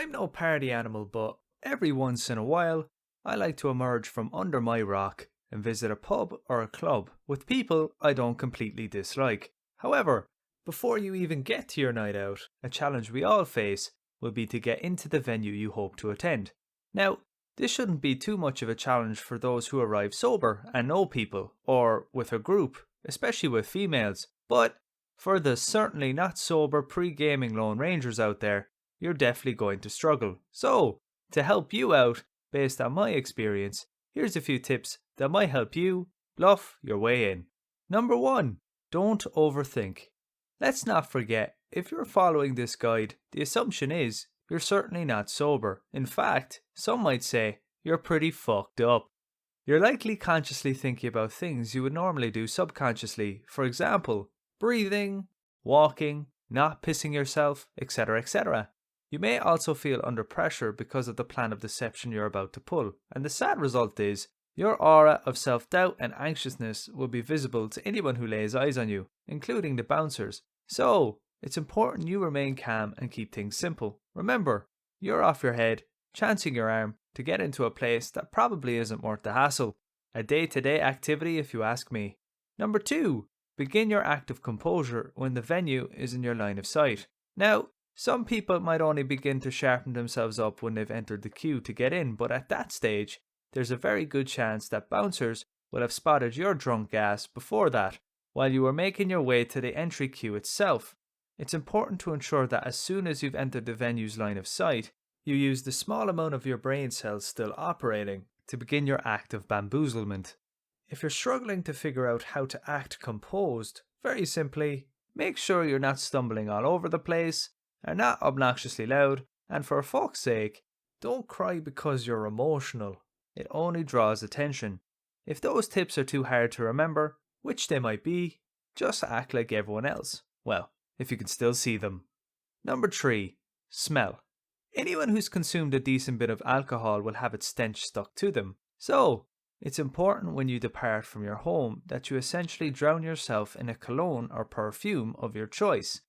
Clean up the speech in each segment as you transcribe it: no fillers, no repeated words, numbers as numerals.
I'm no party animal, but every once in a while, I like to emerge from under my rock and visit a pub or a club with people I don't completely dislike. However, before you even get to your night out, a challenge we all face will be to get into the venue you hope to attend. Now, this shouldn't be too much of a challenge for those who arrive sober and know people, or with a group, especially with females, but for the certainly not sober pre-gaming Lone Rangers out there, you're definitely going to struggle. So, to help you out, based on my experience, here's a few tips that might help you bluff your way in. Number 1. Don't overthink. Let's not forget, if you're following this guide, the assumption is you're certainly not sober. In fact, some might say you're pretty fucked up. You're likely consciously thinking about things you would normally do subconsciously. For example, breathing, walking, not pissing yourself, etc., etc. You may also feel under pressure because of the plan of deception you're about to pull, and the sad result is your aura of self-doubt and anxiousness will be visible to anyone who lays eyes on you, including the bouncers. So, it's important you remain calm and keep things simple. Remember, you're off your head, chancing your arm to get into a place that probably isn't worth the hassle. A day-to-day activity if you ask me. Number 2. Begin your act of composure when the venue is in your line of sight. Now, some people might only begin to sharpen themselves up when they've entered the queue to get in, but at that stage, there's a very good chance that bouncers will have spotted your drunk ass before that, while you were making your way to the entry queue itself. It's important to ensure that as soon as you've entered the venue's line of sight, you use the small amount of your brain cells still operating to begin your act of bamboozlement. If you're struggling to figure out how to act composed, very simply, make sure you're not stumbling all over the place, are not obnoxiously loud, and for fuck's sake, don't cry because you're emotional. It only draws attention. If those tips are too hard to remember, which they might be, just act like everyone else. Well, if you can still see them. Number 3. Smell. Anyone who's consumed a decent bit of alcohol will have its stench stuck to them. So, it's important when you depart from your home that you essentially drown yourself in a cologne or perfume of your choice.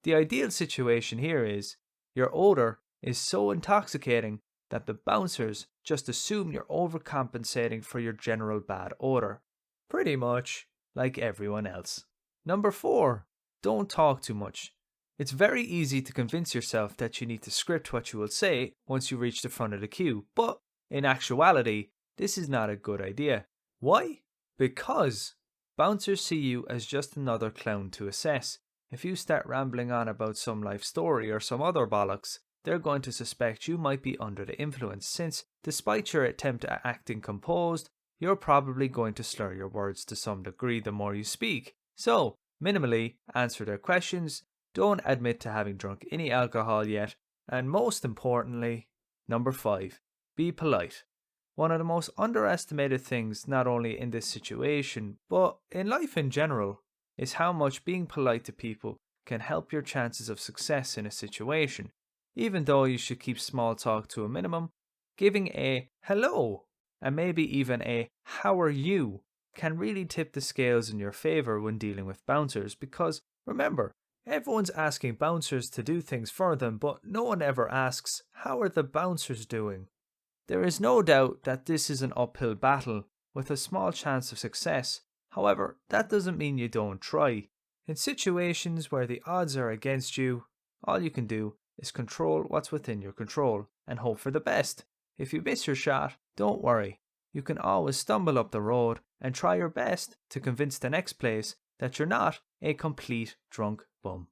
The ideal situation here is, your odour is so intoxicating that the bouncers just assume you're overcompensating for your general bad odour. Pretty much like everyone else. Number 4. Don't talk too much. It's very easy to convince yourself that you need to script what you will say once you reach the front of the queue, but in actuality, this is not a good idea. Why? Because bouncers see you as just another clown to assess. If you start rambling on about some life story or some other bollocks, they're going to suspect you might be under the influence, since despite your attempt at acting composed, you're probably going to slur your words to some degree the more you speak. So, minimally, answer their questions, don't admit to having drunk any alcohol yet, and most importantly, number 5, be polite. One of the most underestimated things, not only in this situation, but in life in general, is how much being polite to people can help your chances of success in a situation. Even though you should keep small talk to a minimum, giving a hello and maybe even a how are you can really tip the scales in your favour when dealing with bouncers, because remember, everyone's asking bouncers to do things for them, but no one ever asks, how are the bouncers doing? There is no doubt that this is an uphill battle with a small chance of success. However, that doesn't mean you don't try. In situations where the odds are against you, all you can do is control what's within your control and hope for the best. If you miss your shot, don't worry. You can always stumble up the road and try your best to convince the next place that you're not a complete drunk bum.